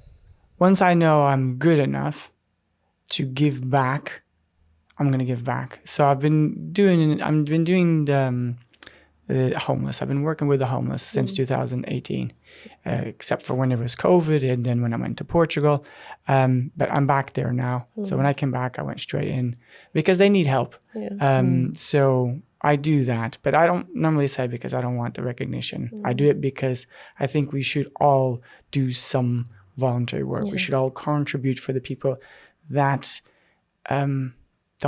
I know I'm good enough to give back, I'm going to give back. So I've been doing the homeless. I've been working with the homeless since 2018, except for when it was COVID and then when I went to Portugal. But I'm back there now. So when I came back, I went straight in because they need help. Yeah. So I do that, but I don't normally say because I don't want the recognition. I do it because I think we should all do some voluntary work. Yeah. We should all contribute for the people that don't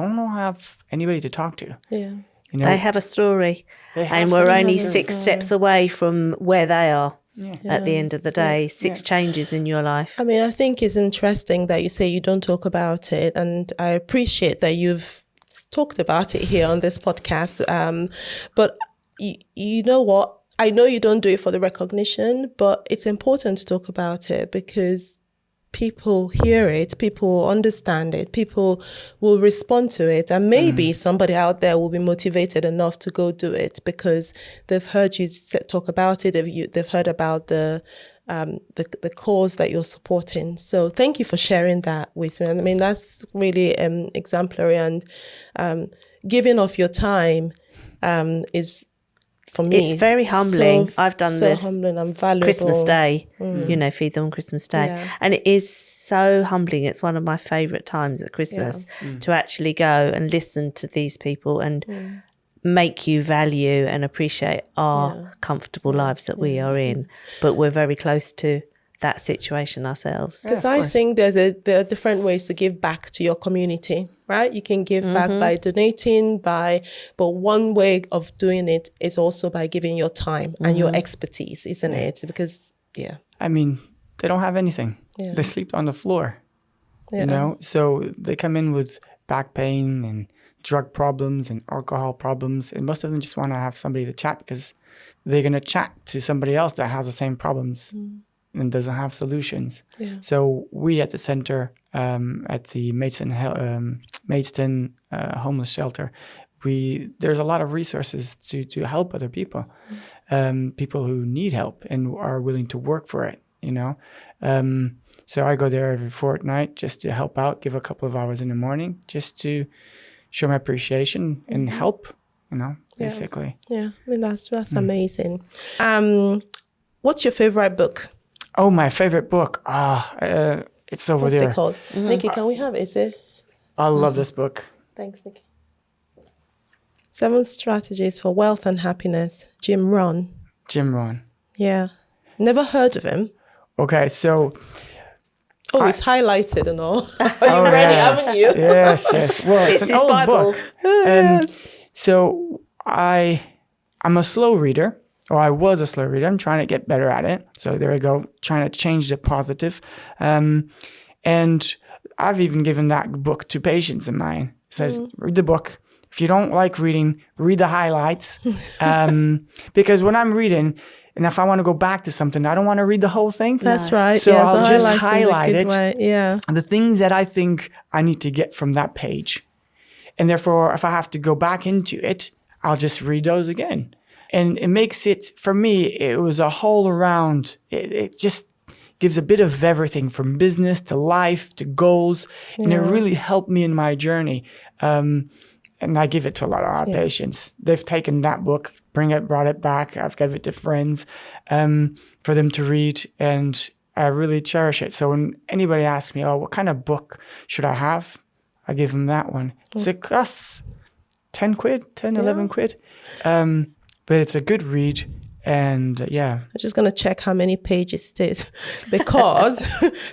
have anybody to talk to. Yeah. They have a story, and we're only 6 steps away from where they are. Yeah. At the end of the day, 6 changes in your life. I mean, I think it's interesting that you say you don't talk about it, and I appreciate that you've talked about it here on this podcast. But you know what? I know you don't do it for the recognition, but it's important to talk about it because people hear it, people understand it, people will respond to it, and maybe somebody out there will be motivated enough to go do it because they've heard you talk about it, they've heard about the cause that you're supporting. So thank you for sharing that with me. I mean, that's really exemplary, and giving of your time is, for me, it's very humbling. I've done the humbling and valuable. Christmas Day, feed them on Christmas Day. And it is so humbling. It's one of my favourite times at Christmas to actually go and listen to these people and make you value and appreciate our comfortable lives that we are in. But we're very close to that situation ourselves. Because I think there are different ways to give back to your community, right? You can give back by donating, but one way of doing it is also by giving your time and your expertise, isn't it? Because, I mean, they don't have anything. Yeah. They sleep on the floor, So they come in with back pain and drug problems and alcohol problems, and most of them just want to have somebody to chat because they're going to chat to somebody else that has the same problems and doesn't have solutions. Yeah. So we at the center, at the Maidstone homeless shelter, there's a lot of resources to help other people, people who need help and are willing to work for it, So I go there every fortnight just to help out, give a couple of hours in the morning, just to show my appreciation and help, basically. Yeah, I mean, that's amazing. What's your favorite book? Oh, my favorite book. It's over there. What's it called? Nikki, can we have it? Is it? I love this book. Thanks, Nikki. 7 Strategies for Wealth and Happiness, Jim Rohn. Jim Rohn. Yeah. Never heard of him. Okay, so... Oh, it's highlighted and all. Are you ready, haven't you? Yes. Well, it's an old Bible. book. And so I'm a slow reader, or I was a slow reader. I'm trying to get better at it. So there we go, trying to change the positive. And I've even given that book to patients of mine. It says, read the book. If you don't like reading, read the highlights. Because when I'm reading... And if I want to go back to something, I don't want to read the whole thing. That's right. So I'll just highlight it. Yeah. The things that I think I need to get from that page. And therefore, if I have to go back into it, I'll just read those again. And it makes it, for me, it was a whole around, it just gives a bit of everything from business to life to goals. And it really helped me in my journey. And and I give it to a lot of our patients. They've taken that book, brought it back. I've given it to friends for them to read, and I really cherish it. So when anybody asks me, what kind of book should I have? I give them that one. It costs 10 quid, 11 quid. But it's a good read. And I'm just going to check how many pages it is, because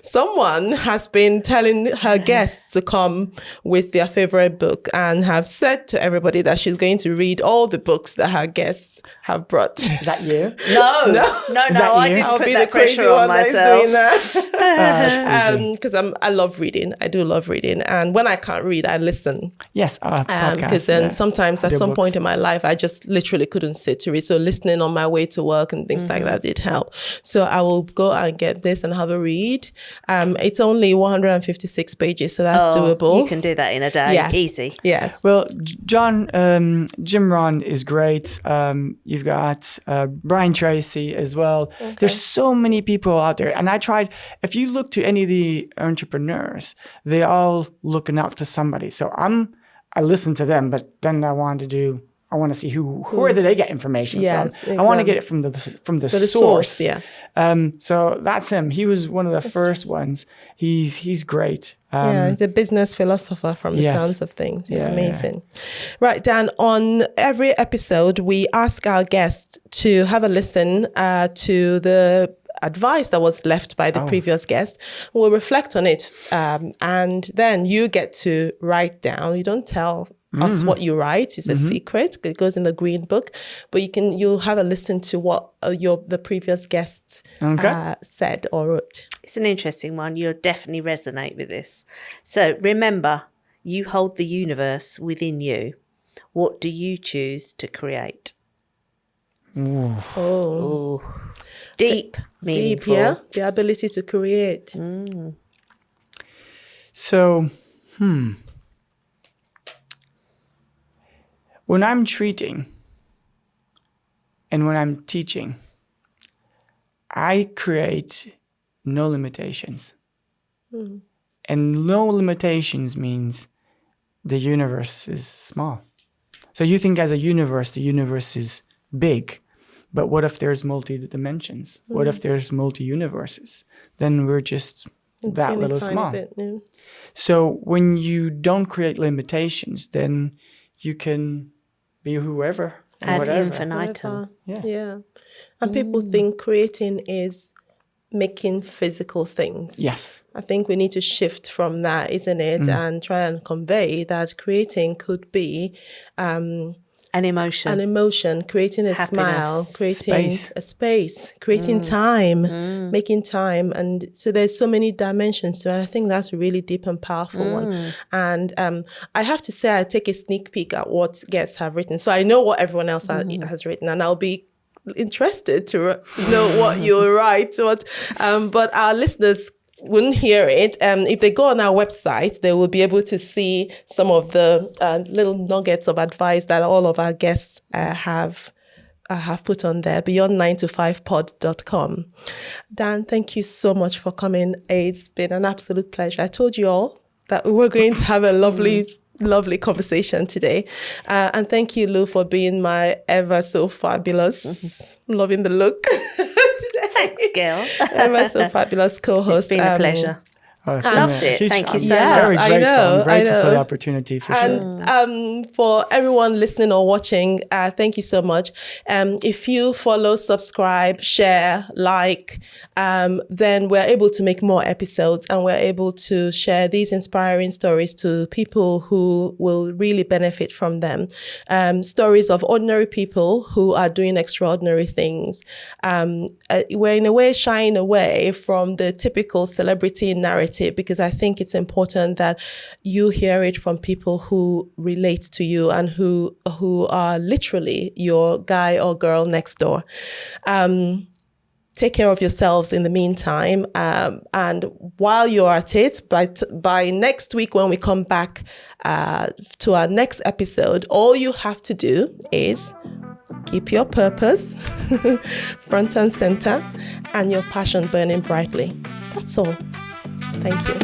someone has been telling her guests to come with their favorite book and have said to everybody that she's going to read all the books that her guests have brought. Is that you? No. I didn't I'll put be that the crazy pressure on one myself. that's doing that. Because I love reading. I do love reading. And when I can't read, I listen. yes, Because then sometimes at some point in my life, I just literally couldn't sit to read. So listening on my way to work and things like that did help. So I will go and get this and have a read. It's only 156 pages, so that's doable. You can do that in a day. Yes. Easy. Yes. Well, Jim Rohn is great. You've got Brian Tracy as well. Okay. There's so many people out there. And I tried, if you look to any of the entrepreneurs, they all looking up to somebody. So I listen to them, but then I want to see where did they get information from? Exactly. I want to get it from the source. Yeah. So that's him. He was one of the first ones. He's great. He's a business philosopher from the sounds of things. Yeah, amazing. Yeah. Right, Dan, on every episode, we ask our guests to have a listen to the advice that was left by the previous guest. We'll reflect on it. And then you get to write down. You don't tell us what you write. It's a secret. It goes in the green book. But you'll have a listen to what the previous guest said or wrote. It's an interesting one. You'll definitely resonate with this. So remember, you hold the universe within you. What do you choose to create? Ooh. Oh. Deep, meaningful. Deep, yeah. The ability to create. So, when I'm treating and when I'm teaching, I create no limitations. And no limitations means the universe is small. So you think as a universe, the universe is big. But what if there's multi-dimensions? What if there's multi-universes? Then we're just that little small. Bit, yeah. So when you don't create limitations, then you can be whoever. Ad infinitum. Yeah. And people think creating is making physical things. Yes. I think we need to shift from that, isn't it? And try and convey that creating could be an emotion, creating a smile, creating a space, creating time, making time. And so there's so many dimensions to it. I think that's a really deep and powerful one. And I have to say, I take a sneak peek at what guests have written. So I know what everyone else has written, and I'll be interested to know what you write. But our listeners wouldn't hear it. If they go on our website, they will be able to see some of the little nuggets of advice that all of our guests have put on there, beyond9to5pod.com. Dan, thank you so much for coming. It's been an absolute pleasure. I told you all that we were going to have a lovely conversation today. And thank you, Lou, for being my ever so fabulous, loving the look today. Thanks, girl. Ever so fabulous co-host. It's been a pleasure. Loved it. Thank you so much. Very grateful. I'm grateful I know. for the opportunity, for sure. And for everyone listening or watching, thank you so much. If you follow, subscribe, share, like, then we're able to make more episodes and we're able to share these inspiring stories to people who will really benefit from them. Stories of ordinary people who are doing extraordinary things. We're in a way shying away from the typical celebrity narrative, because I think it's important that you hear it from people who relate to you and who are literally your guy or girl next door. Take care of yourselves in the meantime. And while you're at it, by next week when we come back to our next episode, all you have to do is keep your purpose front and center and your passion burning brightly. That's all. Thank you.